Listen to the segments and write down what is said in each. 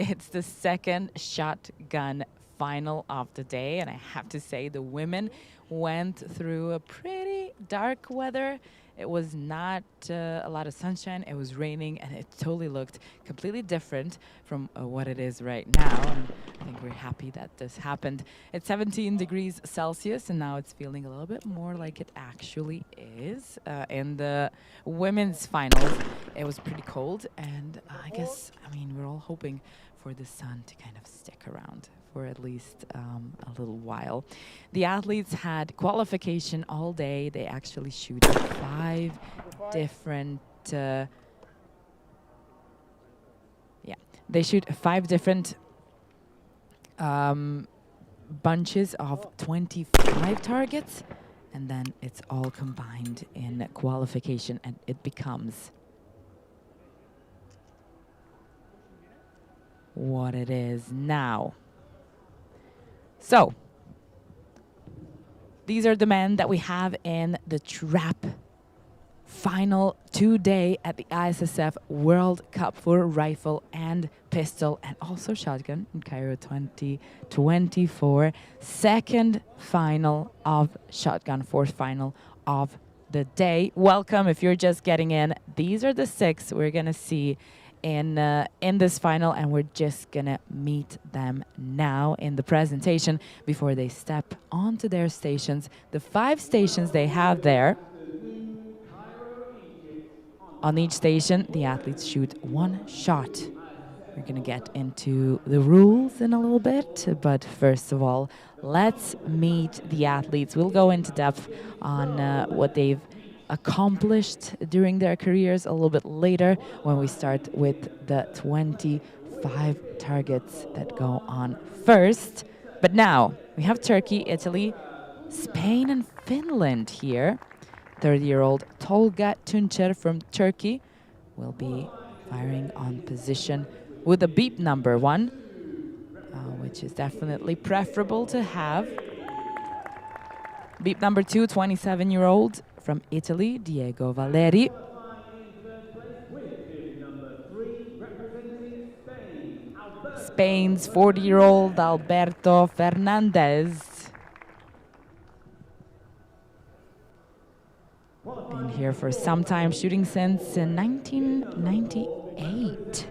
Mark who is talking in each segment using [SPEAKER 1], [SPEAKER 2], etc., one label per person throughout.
[SPEAKER 1] It's the second shotgun final of the day, and I have to say the women went through a pretty dark weather. It was not a lot of sunshine, it was raining, and it totally looked completely different from what it is right now. And I think we're happy that this happened. It's 17 degrees Celsius, and now it's feeling a little bit more like it actually is. In the women's finals, it was pretty cold, and I guess, I mean, we're all hoping for the sun to kind of stick around for at least a little while. The athletes had qualification all day. They actually shoot 5 different, they shoot 5 different bunches of 25 targets, and then it's all combined in qualification, and it becomes what it is now. So, these are the men that we have in the trap final today at the ISSF World Cup for rifle and pistol and also shotgun in Cairo 2024. Second final of shotgun, fourth final of the day. Welcome if you're just getting in. These are the 6 we're going to see in this final, and we're just gonna meet them now in the presentation before they step onto their stations. The 5 stations they have there. On each station, the athletes shoot 1 shot. We're gonna get into the rules in a little bit, but first of all, let's meet the athletes. We'll go into depth on what they've accomplished during their careers a little bit later when we start with the 25 targets that go on first. But now we have Turkey, Italy, Spain and Finland here. 30-year-old Tolga Tuncer from Turkey will be firing on position with a beep number 1, which is definitely preferable to have. Beep number 2, 27-year-old from Italy, Diego Valeri. Spain's 40-year-old Alberto Fernandez. Been here for some time, shooting since 1998.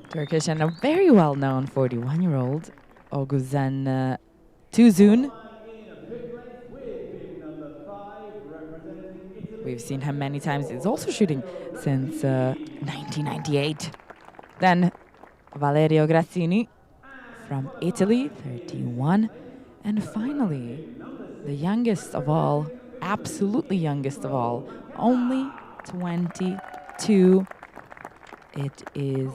[SPEAKER 1] Turkish and a very well-known 41-year-old Oğuzhan Tuzun. We've seen him many times. He's also shooting since 1998. Then Valerio Grazzini from Italy, 31. And finally, the youngest of all, absolutely youngest of all, only 22. It is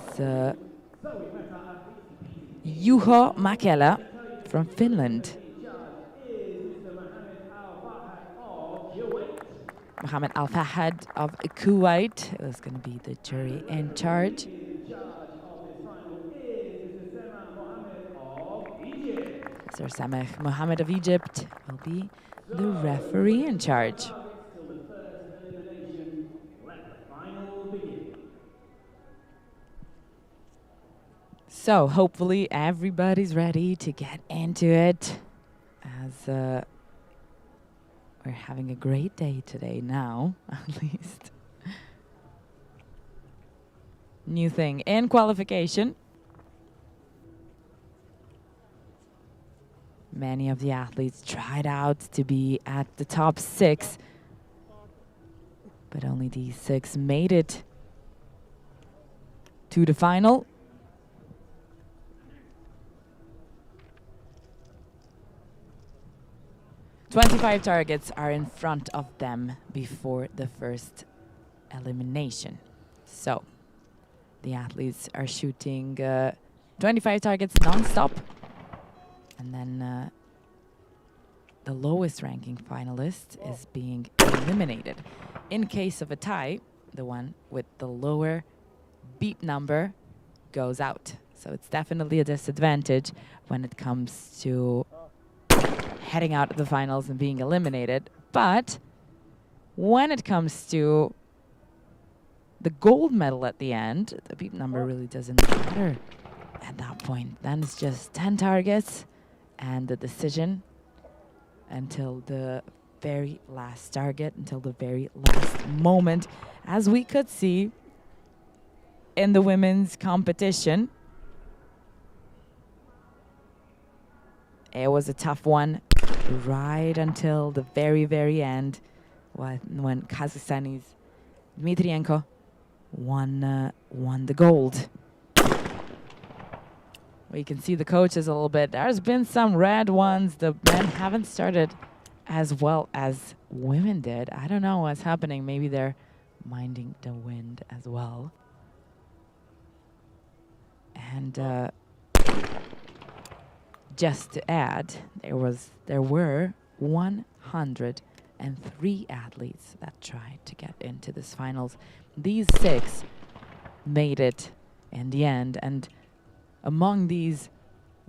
[SPEAKER 1] Juho Mäkelä from Finland. Mohammed Al-Fahad of Kuwait is going to be the jury in charge. Sir Sameh Mohammed of Egypt will be the referee in charge. So hopefully everybody's ready to get into it, as we're having a great day today now, at least. New thing in qualification. Many of the athletes tried out to be at the top 6, but only these 6 made it to the final. "25 targets are in front of them before the first elimination." So the athletes are shooting 25 targets non-stop. And then the lowest ranking finalist is being eliminated. In case of a tie, the one with the lower beep number goes out. So it's definitely a disadvantage when it comes to heading out of the finals and being eliminated. But when it comes to the gold medal at the end. The beep number really doesn't matter at that point. Then it's just 10 targets and the decision until the very last target, until the very last moment, as we could see in the women's competition. It was a tough one right until the very, very end when Kazakhstani's Dmitrienko won the gold. We can see the coaches a little bit. There's been some red ones. The men haven't started as well as women did. I don't know what's happening. Maybe they're minding the wind as well. And just to add, there were 103 athletes that tried to get into this finals. These 6 made it in the end, and among these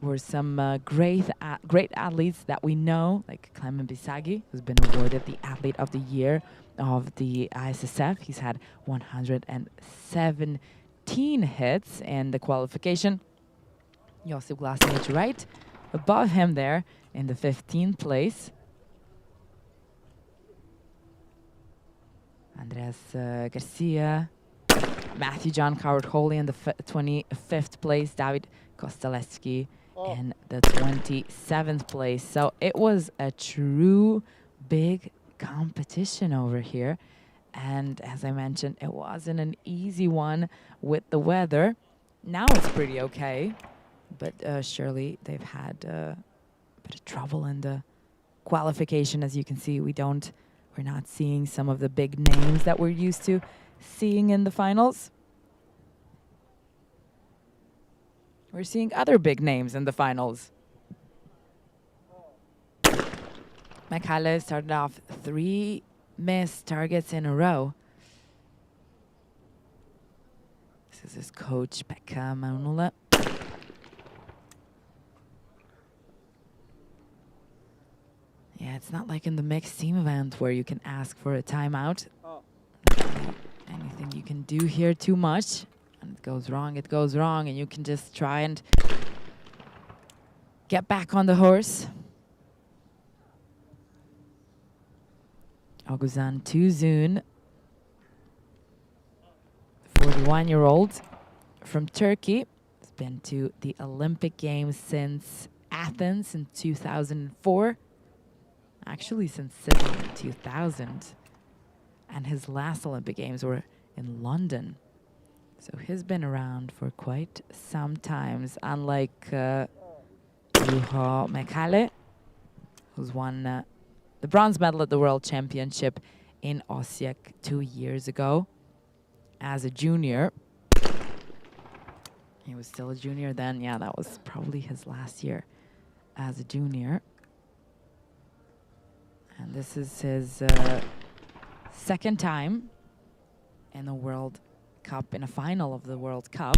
[SPEAKER 1] were some great athletes that we know, like Clement Bisagi, who's been awarded the Athlete of the Year of the ISSF. He's had 117 hits in the qualification. Josip Glasinic right above him there in the 15th place. Andreas Garcia, Matthew John Coward Holy in the 25th place, David Kostelevsky in the 27th place. So it was a true big competition over here. And as I mentioned, it wasn't an easy one with the weather. Now it's pretty okay, but surely they've had a bit of trouble in the qualification. As you can see, we're not seeing some of the big names that we're used to seeing in the finals. We're seeing other big names in the finals. Michele started off 3 missed targets in a row. This is his coach, Pekka Maunula. Yeah, it's not like in the mixed team event where you can ask for a timeout. Anything you can do here too much, and it goes wrong, and you can just try and get back on the horse. Oguzhan Tuzun, 41-year-old from Turkey, has been to the Olympic Games since Athens in 2004. Actually, since Sydney in 2000. And his last Olympic Games were in London. So he's been around for quite some times, unlike Juho Mäkelä, who's won the bronze medal at the World Championship in Osijek 2 years ago as a junior. He was still a junior then. Yeah, that was probably his last year as a junior. And this is his second time in the World Cup, in a final of the World Cup.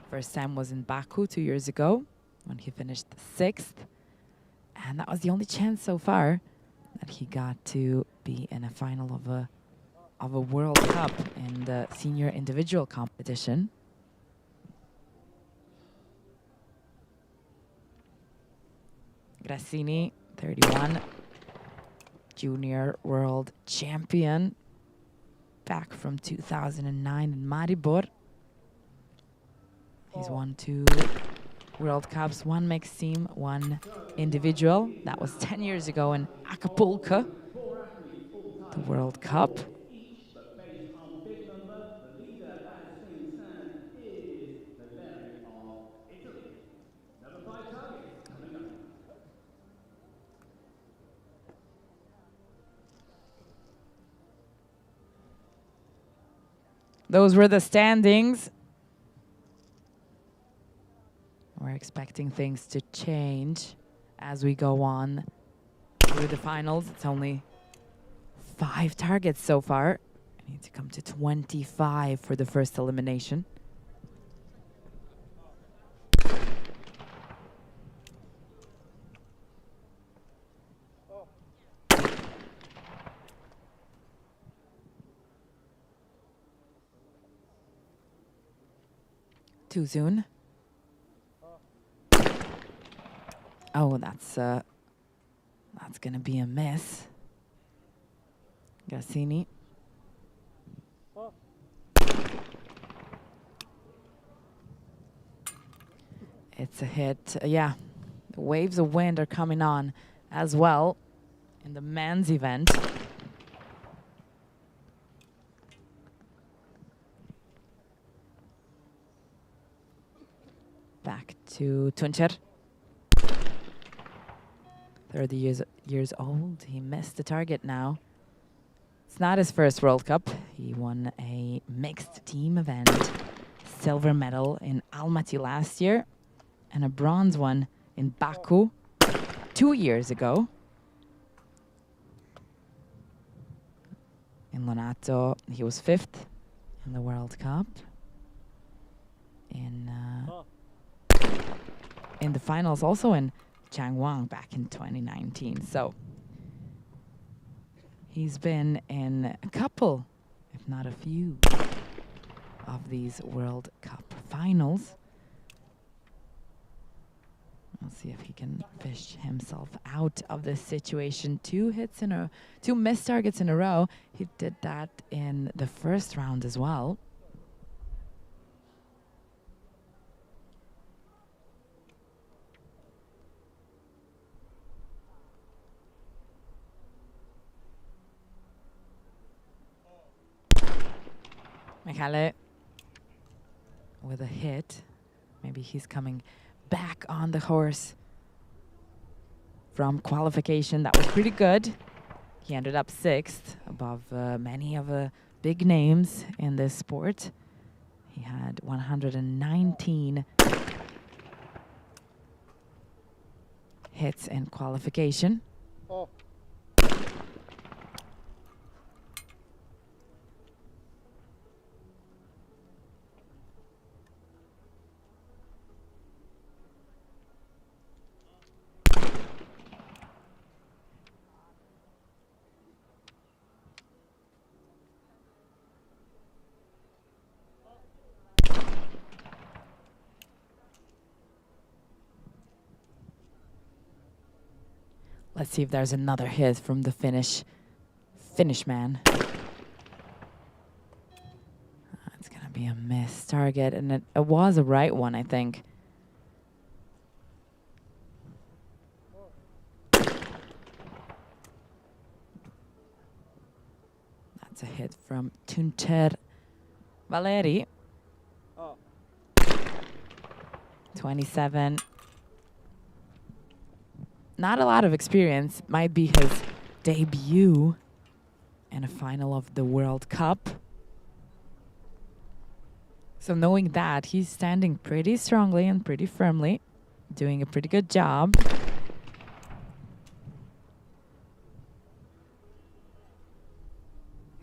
[SPEAKER 1] First time was in Baku 2 years ago when he finished 6th. And that was the only chance so far that he got to be in a final of a World Cup in the senior individual competition. Grassini, 31. Junior world champion back from 2009 in Maribor. He's won 2 World Cups, 1 mixed team, 1 individual. That was 10 years ago in Acapulco, the World Cup. Those were the standings. We're expecting things to change as we go on through the finals. It's only 5 targets so far. I need to come to 25 for the first elimination. Too soon. Oh, that's gonna be a miss. Gassini. It's a hit. Yeah, the waves of wind are coming on as well in the men's event. Back to Tuncer. 30 years old. He missed the target now. It's not his first World Cup. He won a mixed team event, silver medal in Almaty last year, and a bronze one in Baku 2 years ago. In Lonato, he was 5th in the World Cup. In the finals, also in Changwon back in 2019. So he's been in a couple, if not a few, of these World Cup finals. We'll see if he can fish himself out of this situation. 2 missed targets in a row. He did that in the first round as well. Michele with a hit. Maybe he's coming back on the horse from qualification. That was pretty good. He ended up 6th above many of the big names in this sport. He had 119 hits in qualification.
[SPEAKER 2] Oh.
[SPEAKER 1] Let's see if there's another hit from the Finnish man. It's gonna be a missed target, and it was a right one, I think. That's a hit from Tuncer Valeri. 27. Not a lot of experience. Might be his debut in a final of the World Cup. So knowing that, he's standing pretty strongly and pretty firmly, doing a pretty good job.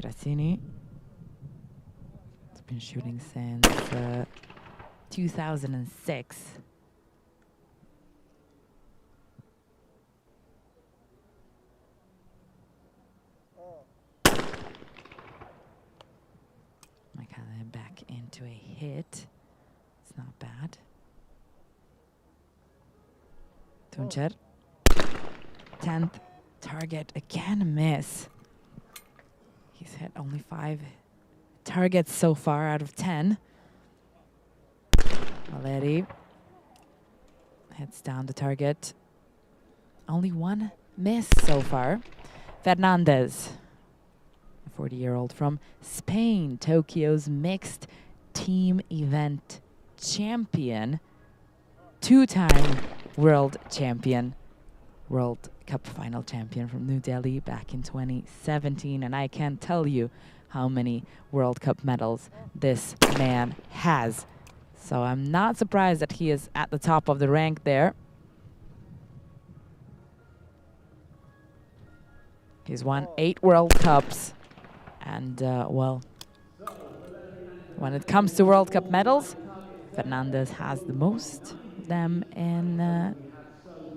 [SPEAKER 1] Grazzini. He's been shooting since 2006. Back into a hit. It's not bad. Tuncer. 10th target, again a miss. He's hit only 5 targets so far out of 10. Valeri hits down the target. Only 1 miss so far. Fernandez. 40-year-old from Spain, Tokyo's mixed team event champion, 2-time world champion, World Cup final champion from New Delhi back in 2017. And I can't tell you how many World Cup medals this man has. So I'm not surprised that he is at the top of the rank there. He's won 8 World Cups. And, well, when it comes to World Cup medals, Fernandez has the most of them in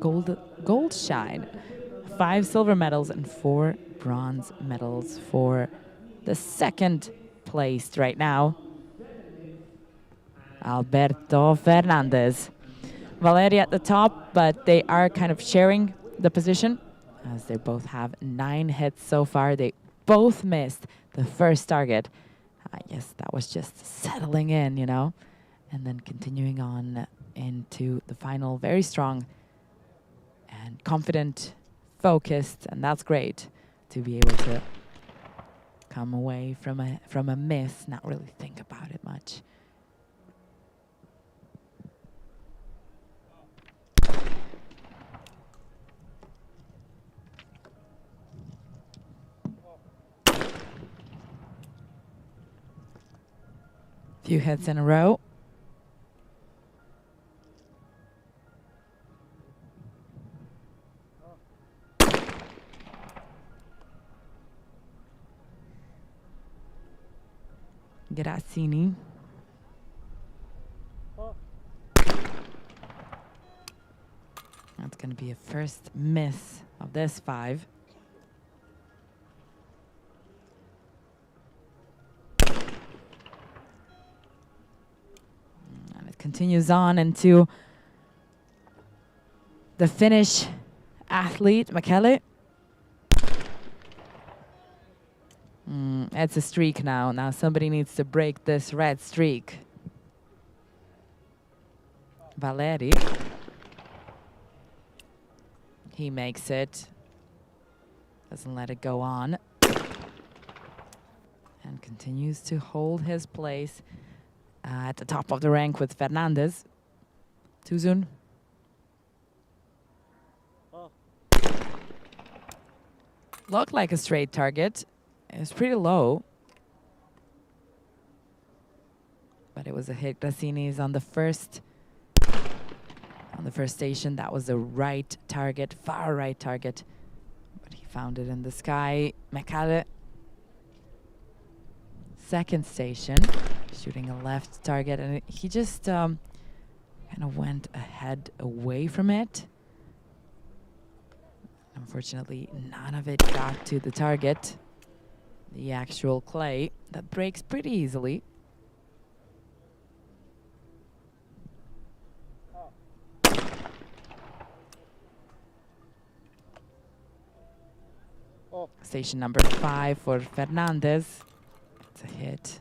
[SPEAKER 1] gold shine. 5 silver medals and 4 bronze medals for the 2nd placed right now. Alberto Fernandez. Valeria at the top, but they are kind of sharing the position as they both have 9 hits so far. They both missed the first target. I guess that was just settling in, you know, and then continuing on into the final. Very strong and confident, focused, and that's great to be able to come away from a miss, not really think about it much. Few hits in a row. Grazzini. That's going to be a first miss of this 5. And it continues on into the Finnish athlete, Mäkelä. It's a streak now. Now somebody needs to break this red streak. Valeri. He makes it. Doesn't let it go on. And continues to hold his place at the top of the rank with Fernandez. Too soon. Looked like a straight target. It was pretty low. But it was a hit. Grazzini's on the first station. That was the right target, far right target. But he found it in the sky. Mäkelä. Second station, shooting a left target, and he just kind of went ahead away from it. Unfortunately, none of it got to the target. The actual clay that breaks pretty easily. Station number 5 for Fernandez. It's a hit.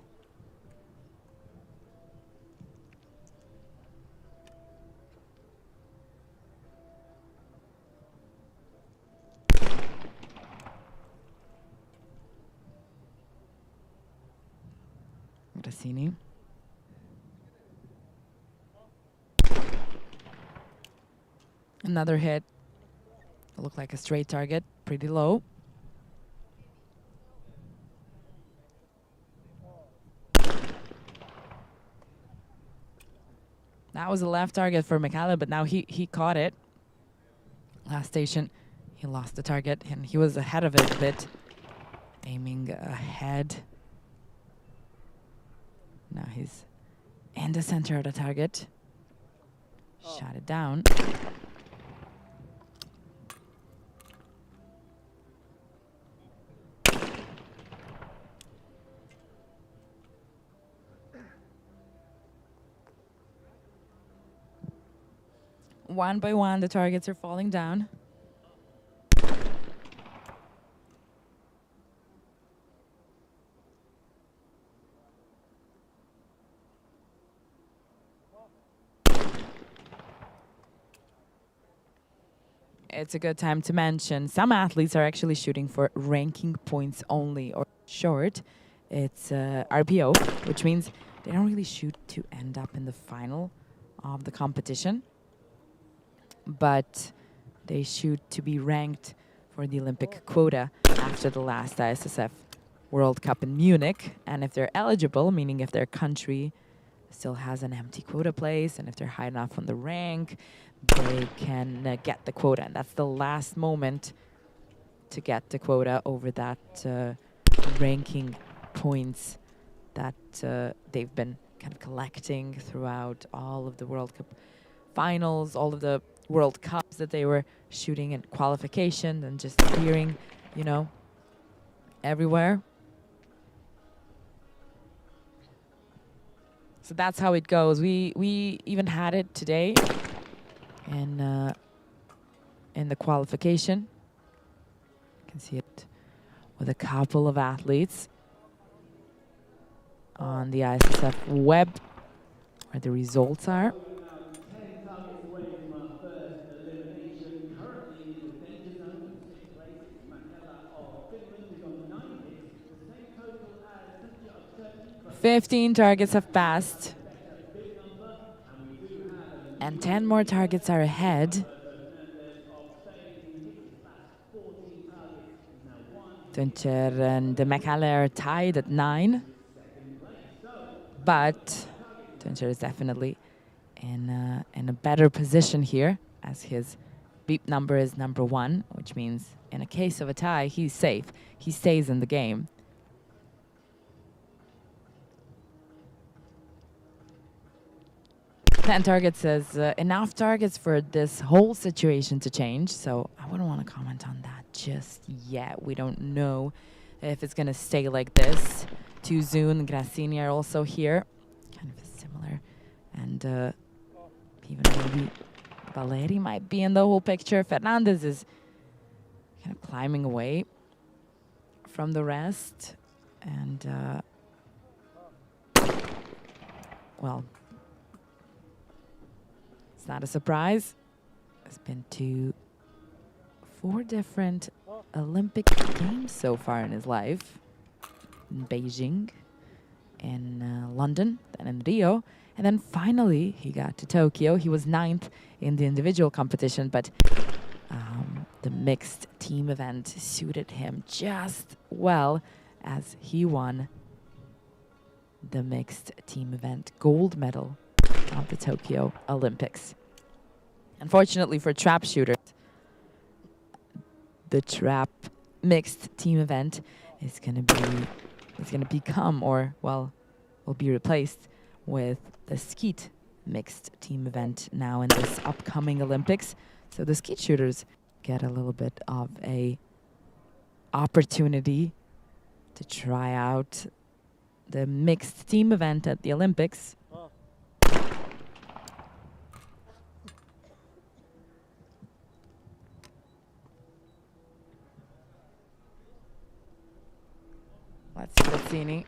[SPEAKER 1] Grazzini. Another hit. It looked like a straight target, pretty low. That was a left target for Mäkelä, but now he caught it. Last station, he lost the target, and he was ahead of it a bit, aiming ahead. Now he's in the center of the target. Shot it down. One by one, the targets are falling down. It's a good time to mention some athletes are actually shooting for ranking points only, or short. It's RPO, which means they don't really shoot to end up in the final of the competition, but they shoot to be ranked for the Olympic quota after the last ISSF World Cup in Munich. And if they're eligible, meaning if their country still has an empty quota place and if they're high enough on the rank, they can get the quota. And that's the last moment to get the quota over that ranking points that they've been kind of collecting throughout all of the World Cup finals, all of the World Cups that they were shooting in qualification and just appearing, you know, everywhere. So that's how it goes. We even had it today in the qualification. You can see it with a couple of athletes on the ISSF web where the results are. "15 targets have passed, and 10 more targets are ahead. Tuncher and McCalla are tied at 9, but Tuncher is definitely in a better position here, as his beep number is number 1, which means in a case of a tie, he's safe. He stays in the game. Ten targets is enough targets for this whole situation to change, so I wouldn't want to comment on that just yet. We don't know if it's going to stay like this. Tuzun, Grassini are also here, kind of similar, and even maybe Valeri might be in the whole picture. Fernandez is kind of climbing away from the rest, and well, it's not a surprise. There's been 4 different Olympic Games so far in his life. In Beijing, in London, then in Rio. And then finally he got to Tokyo. He was 9th in the individual competition, but the mixed team event suited him just well as he won the mixed team event gold medal of the Tokyo Olympics. Unfortunately for trap shooters, the trap mixed team event is going to become, or well, will be replaced with the skeet mixed team event now in this upcoming Olympics. So the skeet shooters get a little bit of a opportunity to try out the mixed team event at the Olympics. Let's see Grassini.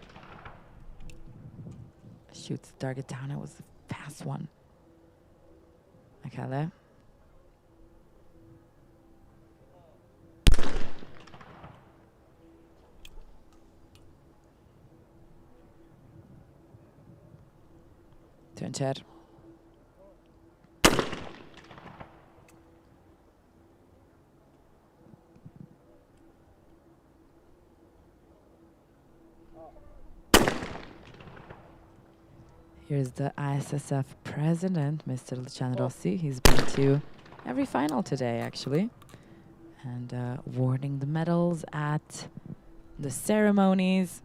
[SPEAKER 1] Shoots the target down. It was a fast one. Akale. Tuncher. Here's the ISSF president, Mr. Luciano Rossi. He's been to every final today, actually, and awarding the medals at the ceremonies.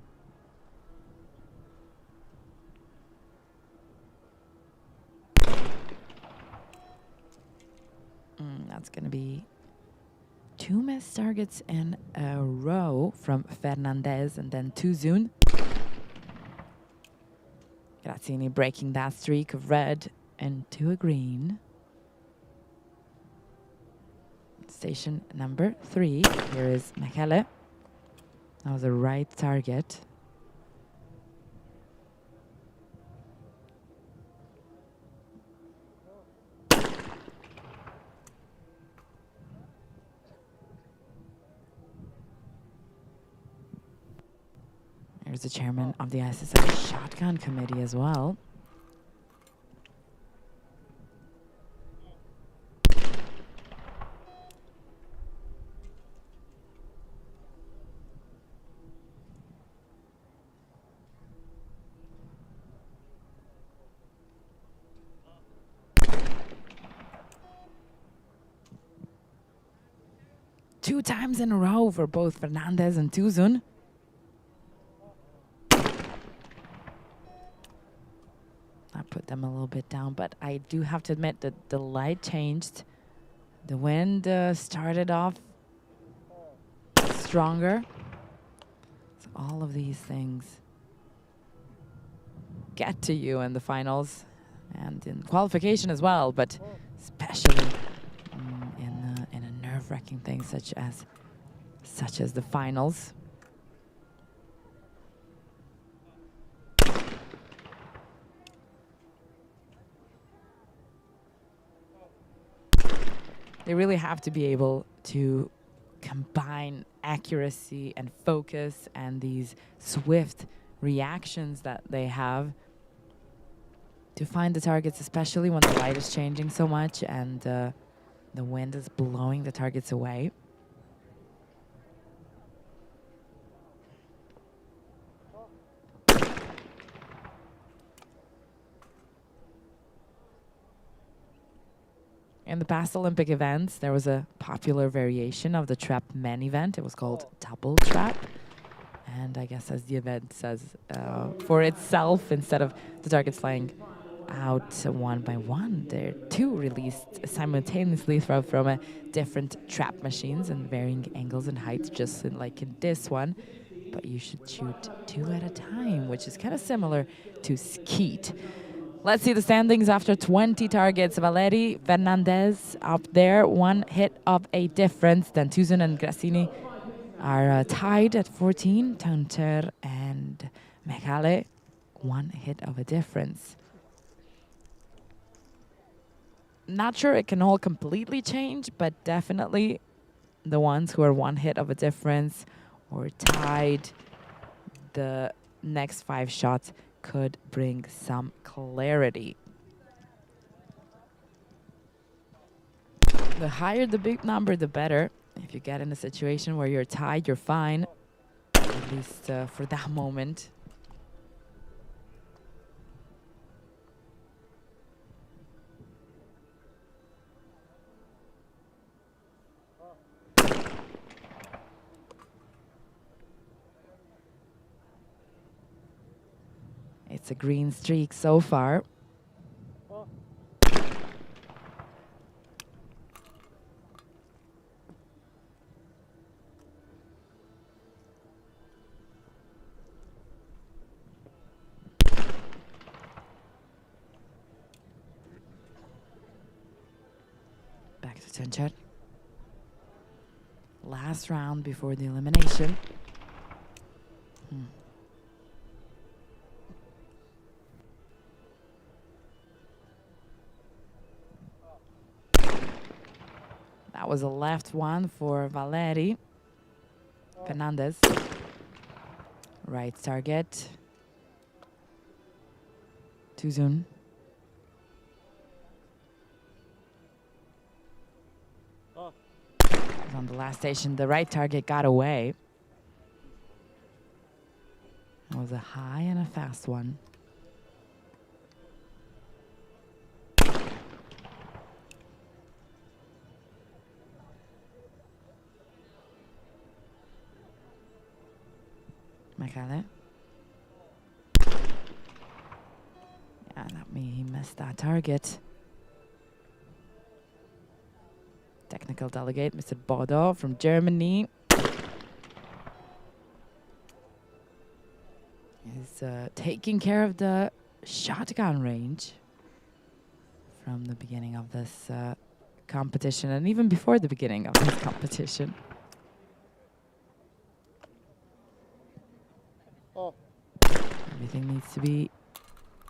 [SPEAKER 1] That's going to be 2 missed targets in a row from Fernandez and then Tuzun. Grazzini breaking that streak of red into a green. Station number 3. Here is Mechele. That was a right target. There's the chairman of the ISSF Shotgun Committee as well. Two times in a row for both Fernandez and Tuzun. I put them a little bit down, but I do have to admit that the light changed. The wind started off stronger. So all of these things get to you in the finals and in qualification as well, but especially in a nerve-wracking thing such as the finals. They really have to be able to combine accuracy and focus and these swift reactions that they have to find the targets, especially when the light is changing so much and the wind is blowing the targets away. In the past Olympic events, there was a popular variation of the trap men event. It was called double trap. And I guess as the event says for itself, instead of the targets flying out one by one, they're two released simultaneously from a different trap machines and varying angles and heights, just like in this one. But you should shoot two at a time, which is kind of similar to skeet. Let's see the standings after 20 targets. Valeri Fernandez up there, one hit of a difference. Then Tuzun and Grassini are tied at 14. Taunter and Mekale, one hit of a difference. Not sure it can all completely change, but definitely the ones who are one hit of a difference or tied, the next 5 shots could bring some clarity. The higher the big number, the better. If you get in a situation where you're tied, you're fine, at least for that moment. It's a green streak so far. Back to Tuncer. Last round before the elimination. That was a left one for Valeri Fernandez. Right target. Tuzun. On the last station, the right target got away. It was a high and a fast one. Mekale. Yeah, he missed that target. Technical delegate, Mr. Bodo from Germany, is taking care of the shotgun range from the beginning of this competition and even before the beginning of this competition. Everything needs to be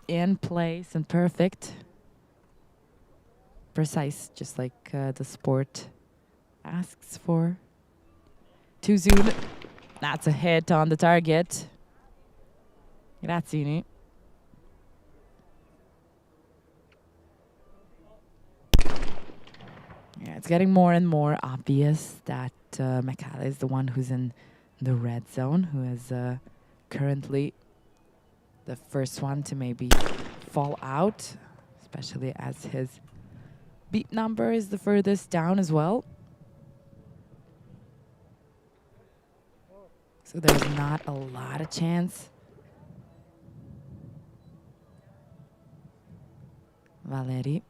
[SPEAKER 1] in place and perfect. Precise, just like the sport asks for. Tuzun, that's a hit on the target. Grazzini. Yeah, it's getting more and more obvious that Mekale is the one who's in the red zone, who is currently the first one to maybe fall out, especially as his beat number is the furthest down as well. So there's not a lot of chance. Valeri.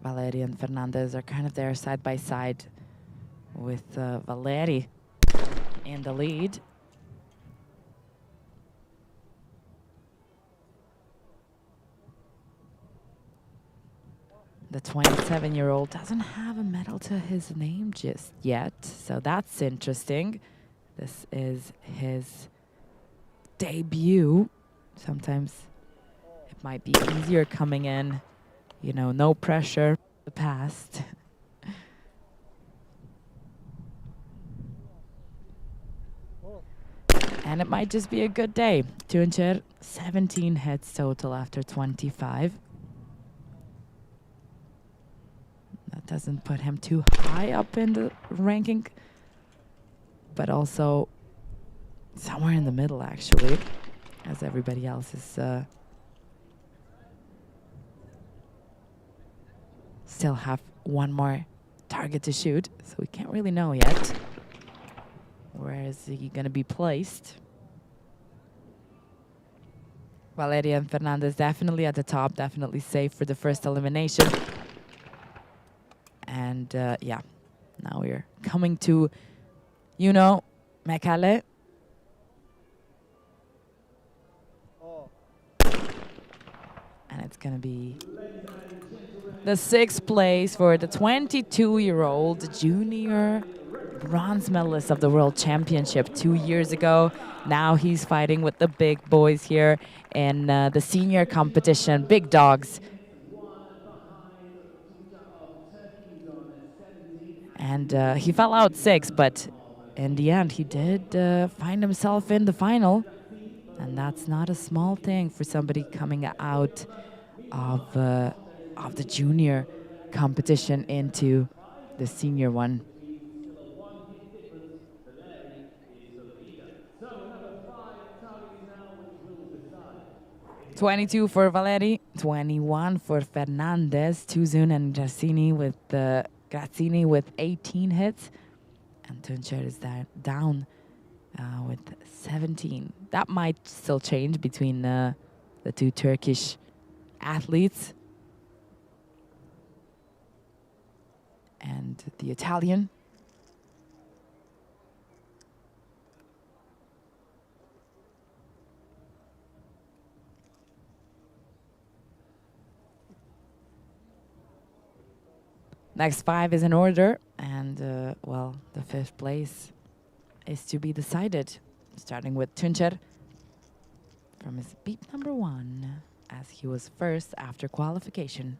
[SPEAKER 1] Valeri and Fernandez are kind of there side by side with Valeri in the lead. The 27-year-old doesn't have a medal to his name just yet, so that's interesting. This is his debut. Sometimes it might be easier coming in, you know, no pressure, the past. And it might just be a good day. Tuncer, 17 hits total after 25. That doesn't put him too high up in the ranking, but also somewhere in the middle, actually, as everybody else is still have one more target to shoot, so we can't really know yet. Where is he going to be placed? Valeria and Fernandez definitely at the top, definitely safe for the first elimination. And yeah, now we're coming to, you know, Mekale. And it's going to be the 6th place for the 22-year-old junior bronze medalist of the World Championship 2 years ago. Now he's fighting with the big boys here in the senior competition, big dogs. And he fell out 6, but in the end, he did find himself in the final. And that's not a small thing for somebody coming out of the junior competition into the senior one. 22 for Valeri, 21 for Fernandez, Tuzun and Grazzini with 18 hits, and Tuncer is down with 17. That might still change between the two Turkish athletes and the Italian. Next 5 is in order, and well, the 5th place is to be decided, starting with Tuncer from his beat number 1, as he was first after qualification.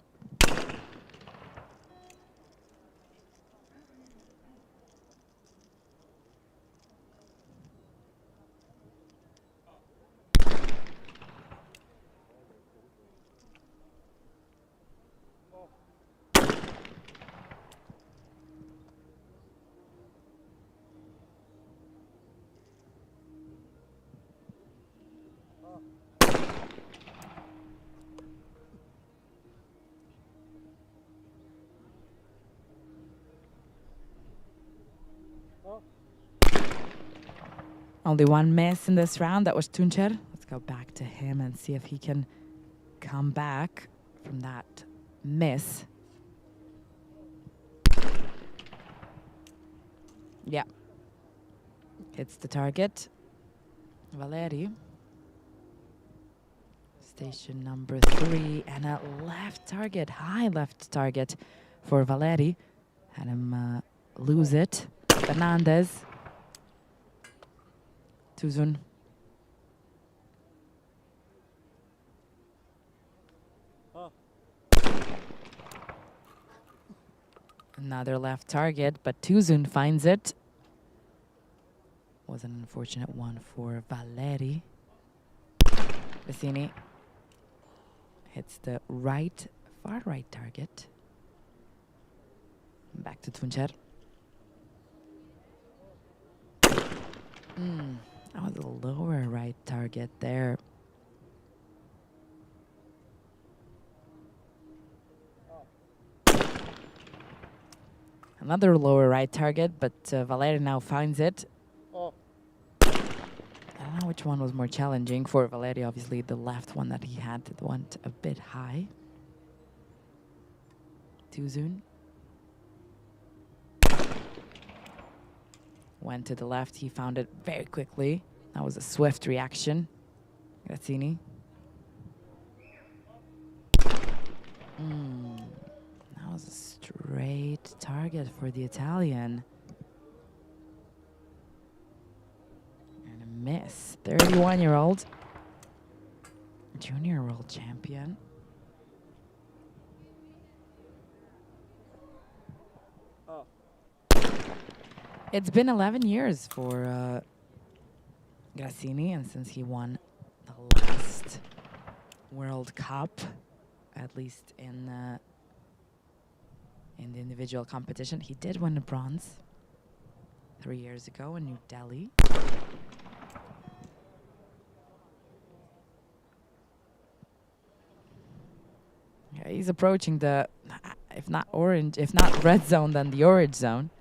[SPEAKER 1] Only one miss in this round. That was Tuncer. Let's go back to him and see if he can come back from that miss. Yeah. Hits the target. Valeri. Station number 3 and a left target, high left target for Valeri. Had him lose it. Fernandez. Tuzun. Another left target, but Tuzun finds it. Was an unfortunate one for Valeri. Grazzini hits the far right target. Back to Tuncer. That was a lower right target there. Another lower right target, but Valeri now finds it. I don't know which one was more challenging for Valeri. Obviously, the left one that he had went a bit high. Tuzun. Went to the left. He found it very quickly. That was a swift reaction. Grazzini. That was a straight target for the Italian. And a miss. 31-year-old. Junior world champion. It's been 11 years for Grazzini, and since he won the last World Cup, at least in the individual competition, he did win a bronze 3 years ago in New Delhi. Yeah, he's approaching the, if not red zone, then the orange zone.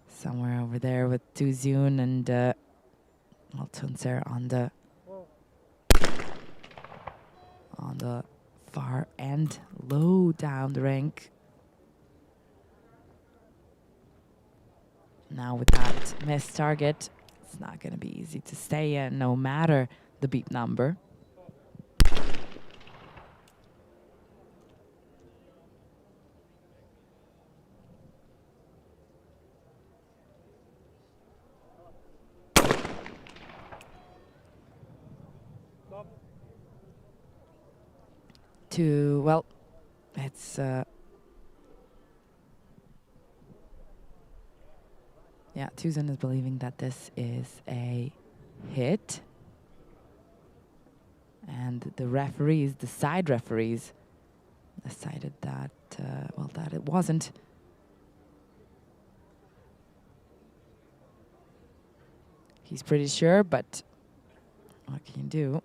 [SPEAKER 1] Somewhere over there with Tuzun and Tuncer on the far end, low down the rink. Now with that missed target, it's not going to be easy to stay in, no matter the beep number. Well, it's yeah, Tuzun is believing that this is a hit, and the referees, the side referees, decided that well, that it wasn't. He's pretty sure, but what can you do?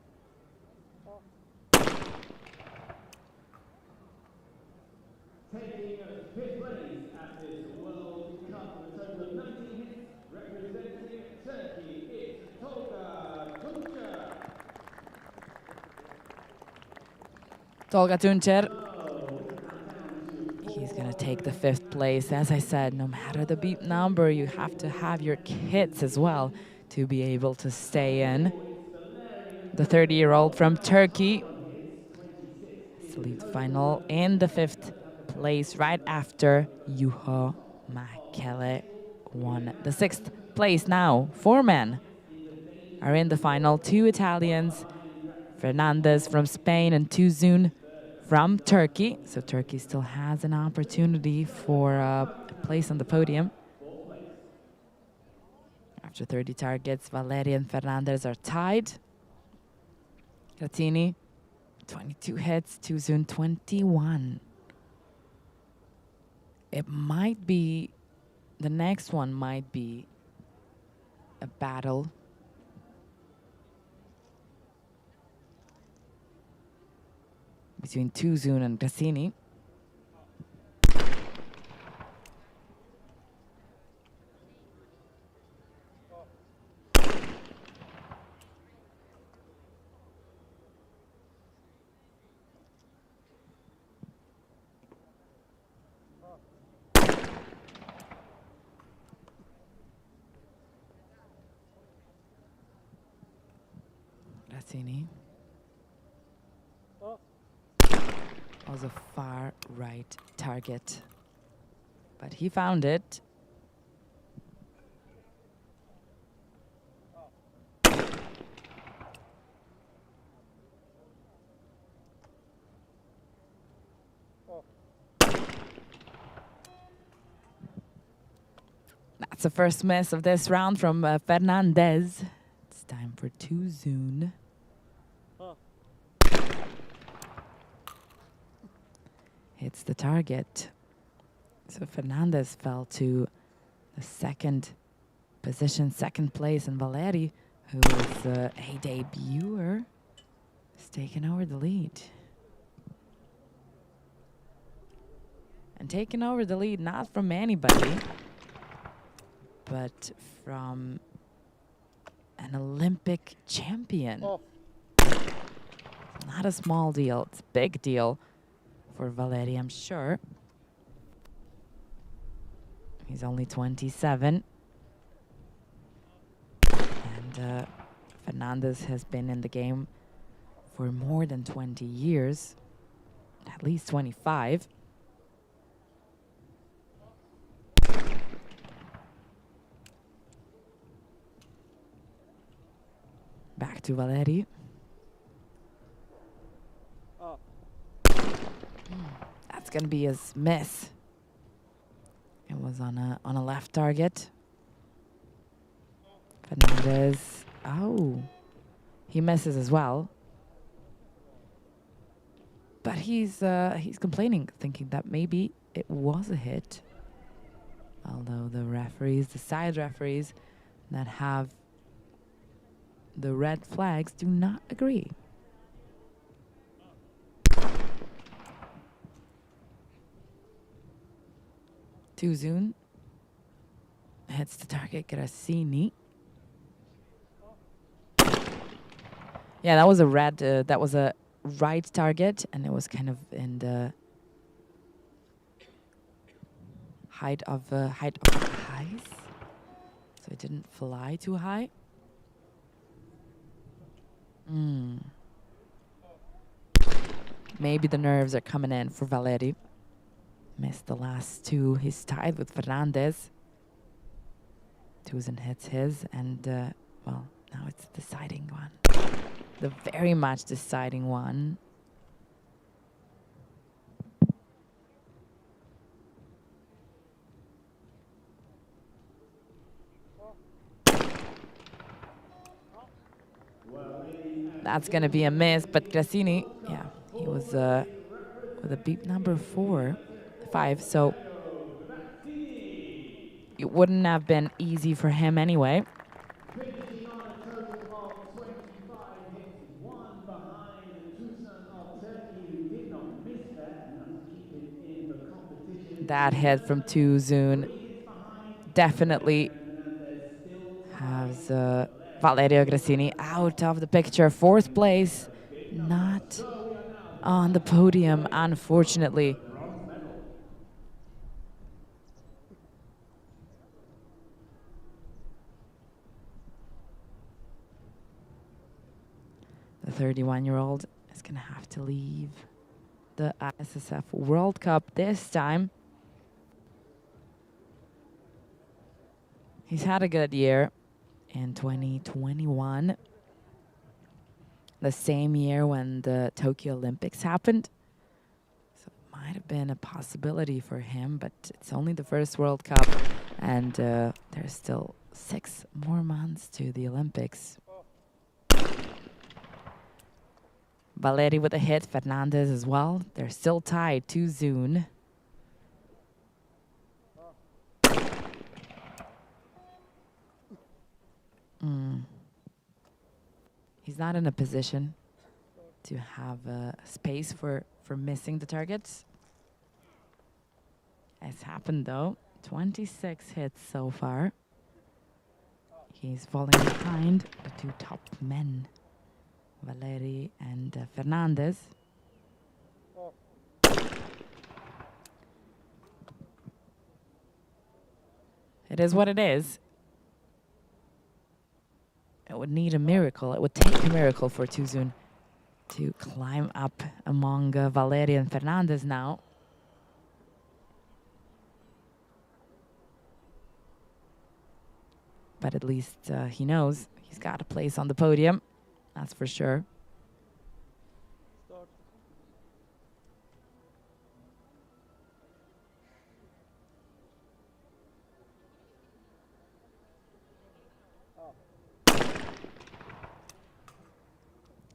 [SPEAKER 2] Fifth place at this World Cup with a total of 19 hits, representing Turkey, it's
[SPEAKER 1] Tolga Tuncer. He's going to take the 5th place. As I said, no matter the beep number, you have to have your kits as well to be able to stay in. The 30-year-old from Turkey to lead the final in the 5th place right after Juho Mäkelä won the 6th place. Now 4 men are in the final, 2 Italians, Fernandez from Spain and Tuzun from Turkey. So Turkey still has an opportunity for a place on the podium. After 30 targets, Valeri and Fernandez are tied. Grazzini, 22 hits, Tuzun 21. It might be, the next one might be a battle. Between Tuzun and Grazzini. Grazzini was a far right target, but he found it. That's the first miss of this round from Fernandez. It's time for Tuzun. Hits the target. So Fernandez fell to the 2nd position, 2nd place, and Valeri, who is a debuter, is taking over the lead. And taking over the lead not from anybody, but from an Olympic champion. Not a small deal, it's a big deal for Valeri, I'm sure. He's only 27. And Fernandez has been in the game for more than 20 years, at least 25. Back to Valeri. That's gonna be his miss. It was on a left target. Fernandez. Oh, he misses as well. But he's complaining, thinking that maybe it was a hit. Although the referees, the side referees that have the red flags, do not agree. Tuzun hits the target, Grassini. Yeah, that was a red, that was a right target, and it was kind of in the height of the highs. So it didn't fly too high. Maybe the nerves are coming in for Valeri. Missed the last two. He's tied with Fernandez. Tuzun hits his, and well, now it's the deciding one. The very much deciding one. That's going to be a miss, but Grassini, yeah, he was with a beep number 5, so it wouldn't have been easy for him anyway.
[SPEAKER 2] Finishing on a total of 25 hits, one behind Tuzun of Turkey, who did not miss that, enough to keep him in the competition.
[SPEAKER 1] That hit from Tuzun definitely has Valerio Grassini out of the picture. 4th place, not on the podium, unfortunately. The 31-year-old is going to have to leave the ISSF World Cup this time. He's had a good year in 2021. The same year when the Tokyo Olympics happened. So it might have been a possibility for him, but it's only the first World Cup, and there's still 6 more months to the Olympics. Valeri with a hit, Fernandez as well. They're still tied, Tuzun. He's not in a position to have space for missing the targets. It's happened though. 26 hits so far. He's falling behind the 2 top men, Valeri and Fernandez. It is what it is. It would need a miracle. It would take a miracle for Tuzun to climb up among Valeri and Fernandez now. But at least he knows he's got a place on the podium. That's for sure.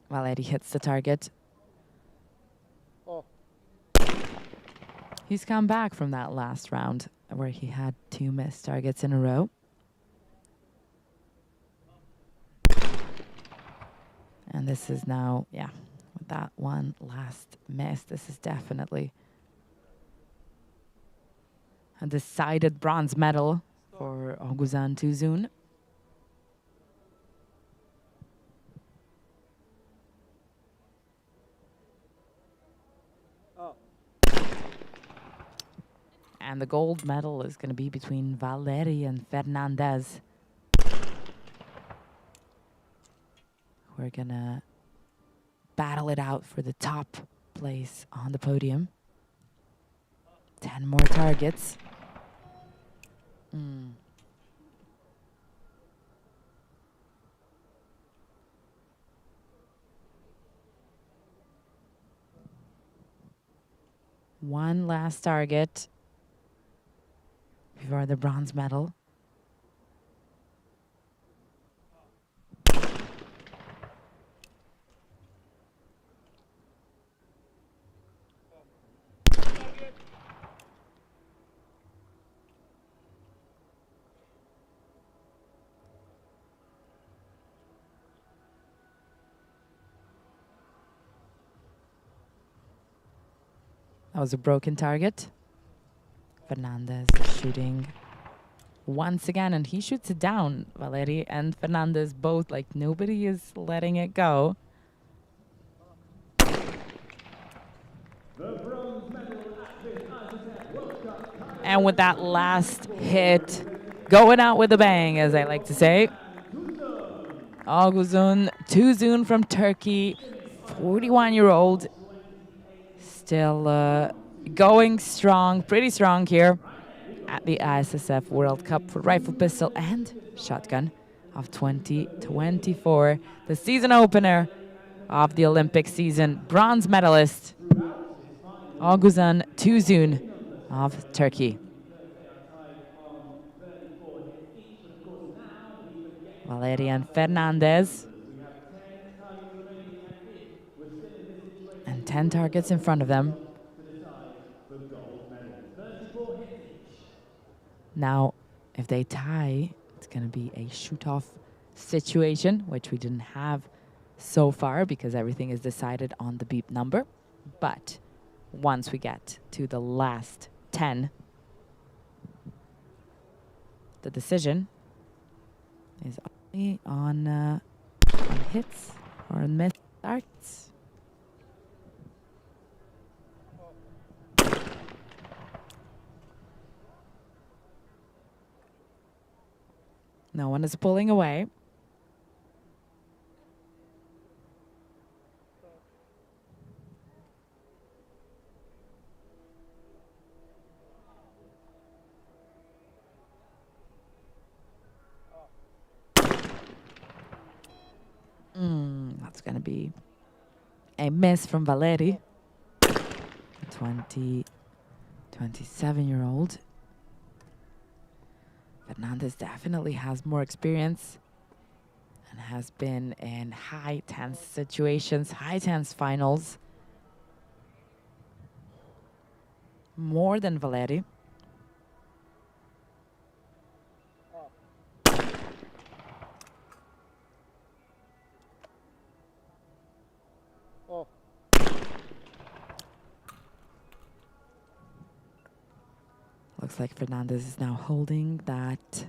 [SPEAKER 1] Valeri hits the target. He's come back from that last round where he had 2 missed targets in a row. And this is now, yeah, with that one last miss, this is definitely a decided bronze medal for Oguzhan Tuzun. And the gold medal is going to be between Valeri and Fernandez. We're going to battle it out for the top place on the podium. 10 more targets. One last target before the bronze medal. That was a broken target. Fernandez shooting once again, and he shoots it down. Valeri and Fernandez both, like, nobody is letting it go. And with that last hit, going out with a bang, as I like to say. Oguzhan Tuzun from Turkey, 41-year-old. Still going strong, pretty strong here at the ISSF World Cup for rifle, pistol, and shotgun of 2024. The season opener of the Olympic season. Bronze medalist, Oguzhan Tuzun of Turkey. Valeri and Fernandez. And 10 targets in front of them. Now, if they tie, it's going to be a shoot-off situation, which we didn't have so far because everything is decided on the beep number. But once we get to the last 10, the decision is only on hits or missed darts. No one is pulling away. That's going to be a miss from Valeri, the 27-year-old. Fernandez definitely has more experience and has been in high tense situations, high tense finals. More than Valeri. Looks like Fernandez is now holding that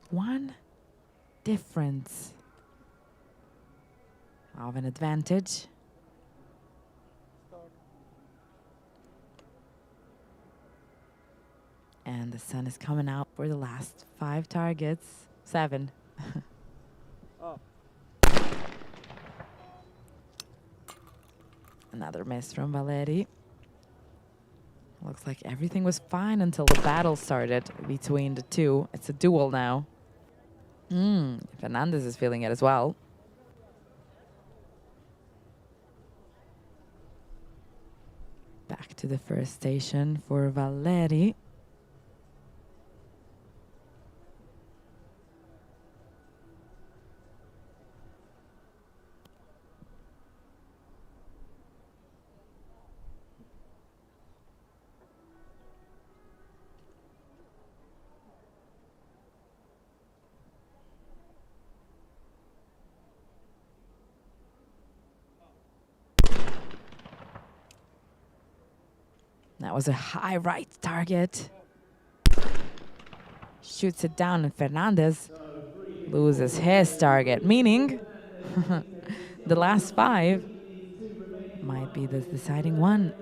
[SPEAKER 1] one difference of an advantage. And the sun is coming out for the last 5 targets. 7. Another miss from Valeri. Looks like everything was fine until the battle started between the two. It's a duel now. Fernandez is feeling it as well. Back to the first station for Valeri. That was a high right target. Shoots it down, and Fernandez loses his target, meaning the last 5 might be the deciding one.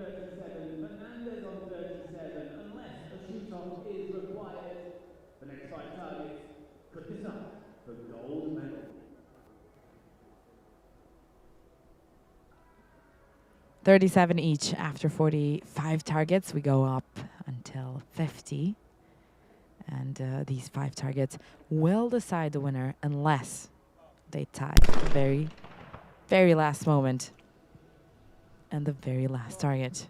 [SPEAKER 2] the gold medal.
[SPEAKER 1] 37 each after 45 targets. We go up until 50. And these 5 targets will decide the winner unless they tie at the very, very last moment and the very last target.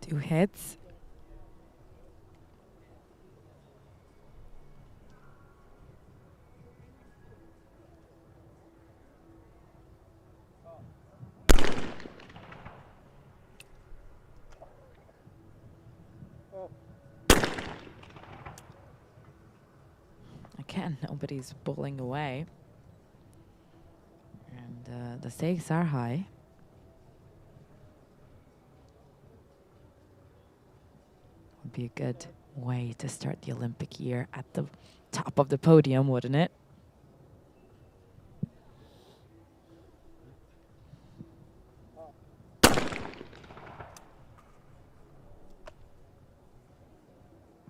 [SPEAKER 1] Two hits. Again, nobody's pulling away. And the stakes are high. Would be a good way to start the Olympic year at the top of the podium, wouldn't it?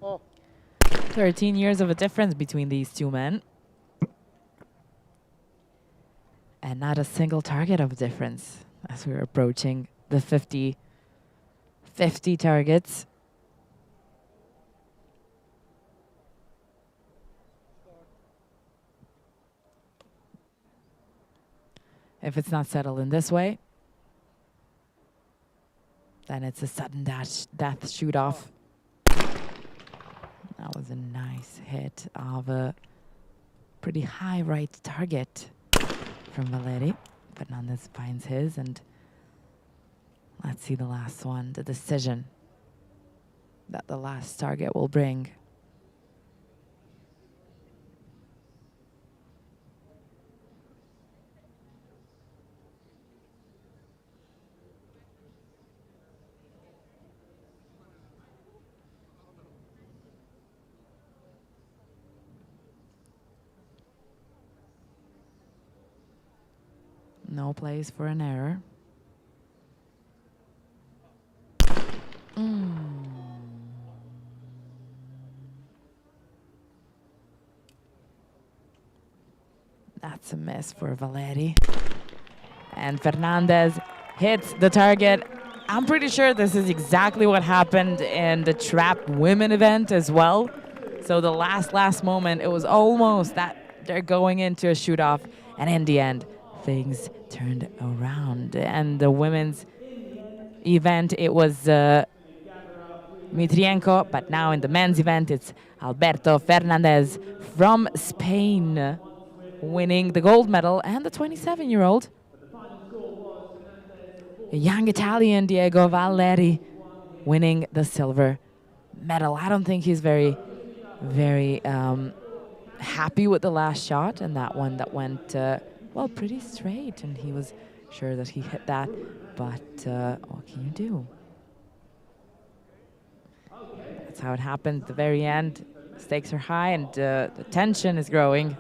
[SPEAKER 3] Oh.
[SPEAKER 1] 13 years of a difference between these two men. And not a single target of difference as we're approaching the 50 targets. If it's not settled in this way, then it's a sudden death shoot-off. That was a nice hit of a pretty high right target from Valeri. Fernandez finds his, and let's see the last one, the decision that the last target will bring. No place for an error. That's a miss for Valeri. And Fernandez hits the target. I'm pretty sure this is exactly what happened in the trap women event as well. So the last moment, it was almost that they're going into a shoot-off. And in the end, things turned around. And the women's event, it was Mitrienko, but now in the men's event, it's Alberto Fernandez from Spain winning the gold medal, and the 27-year-old, a young Italian, Diego Valeri, winning the silver medal. I don't think he's very happy with the last shot, and that one that went, well, pretty straight, and he was sure that he hit that, but what can you do? That's how it happened at the very end. Stakes are high, and the tension is growing.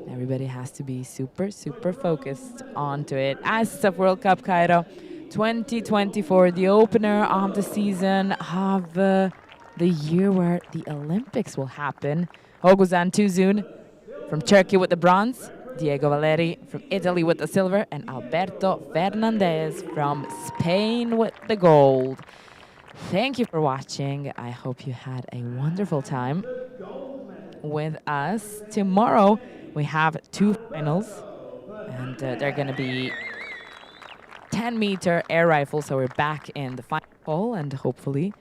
[SPEAKER 1] Everybody has to be super focused onto it. ISSF World Cup Cairo 2024, the opener of the season of the year where the Olympics will happen. Oguzhan Tuzun from Turkey with the bronze, Diego Valeri from Italy with the silver, and Alberto Fernandez from Spain with the gold. Thank you for watching. I hope you had a wonderful time with us. Tomorrow we have 2 finals, and they're going to be 10-meter air rifle, so we're back in the final hole, and hopefully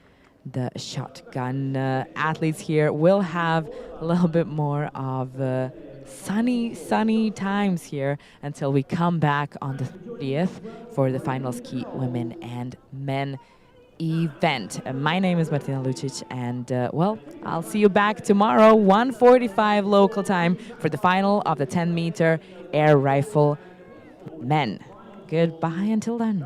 [SPEAKER 1] the shotgun athletes here will have a little bit more of sunny times here until we come back on the 30th for the final ski women and men event. My name is Martina Lucic, and well, I'll see you back tomorrow, 1:45 local time, for the final of the 10-meter air rifle men. Goodbye until then.